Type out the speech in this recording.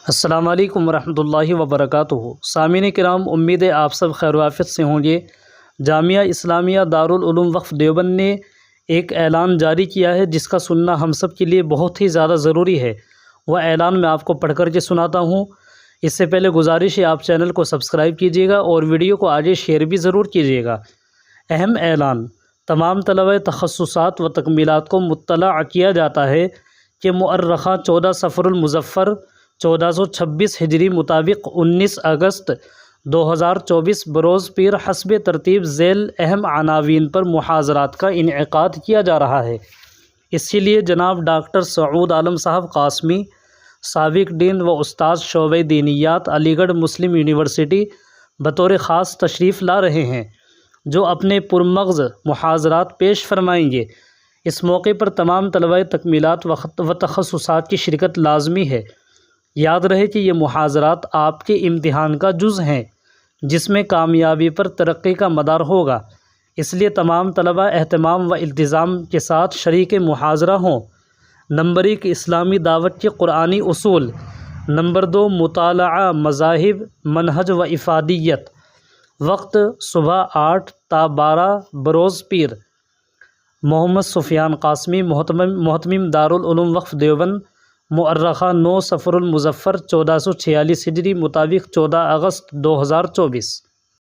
السلام علیکم ورحمۃ اللہ وبرکاتہ۔ سامعین کرام، امید ہے آپ سب خیر و عافیت سے ہوں گے۔ جامعہ اسلامیہ دارالعلوم وقف دیوبند نے ایک اعلان جاری کیا ہے جس کا سننا ہم سب کے لیے بہت ہی زیادہ ضروری ہے۔ وہ اعلان میں آپ کو پڑھ کر کے سناتا ہوں۔ اس سے پہلے گزارش ہے آپ چینل کو سبسکرائب کیجیے گا اور ویڈیو کو آگے شیئر بھی ضرور کیجیے گا۔ اہم اعلان: تمام طلبہ تخصصات و تکمیلات کو مطلع کیا جاتا ہے کہ مؤرخہ 14 صفر المظفر 1426 ہجری مطابق 19 اگست 2024 بروز پیر حسب ترتیب ذیل اہم عناوین پر محاضرات کا انعقاد کیا جا رہا ہے۔ اس کے لیے جناب ڈاکٹر سعود عالم صاحب قاسمی، سابق ڈین و استاذ شعبہ دینیات، علی گڑھ مسلم یونیورسٹی بطور خاص تشریف لا رہے ہیں، جو اپنے پرمغز محاضرات پیش فرمائیں گے۔ اس موقع پر تمام طلبہ تکمیلات و تخصصات کی شرکت لازمی ہے۔ یاد رہے کہ یہ محاضرات آپ کے امتحان کا جز ہیں، جس میں کامیابی پر ترقی کا مدار ہوگا۔ اس لیے تمام طلبہ اہتمام و التزام کے ساتھ شریک محاضرہ ہوں۔ نمبر 1، اسلامی دعوت کے قرآنی اصول۔ نمبر 2، مطالعہ مذاہب، منہج و افادیت۔ وقت صبح 8 تا 12 بروز پیر۔ محمد سفیان قاسمی، محتمم دارالعلوم وقف دیوبند۔ مؤرخہ 9 صفر المظفر 1446 ہجری مطابق 14 اگست 2024۔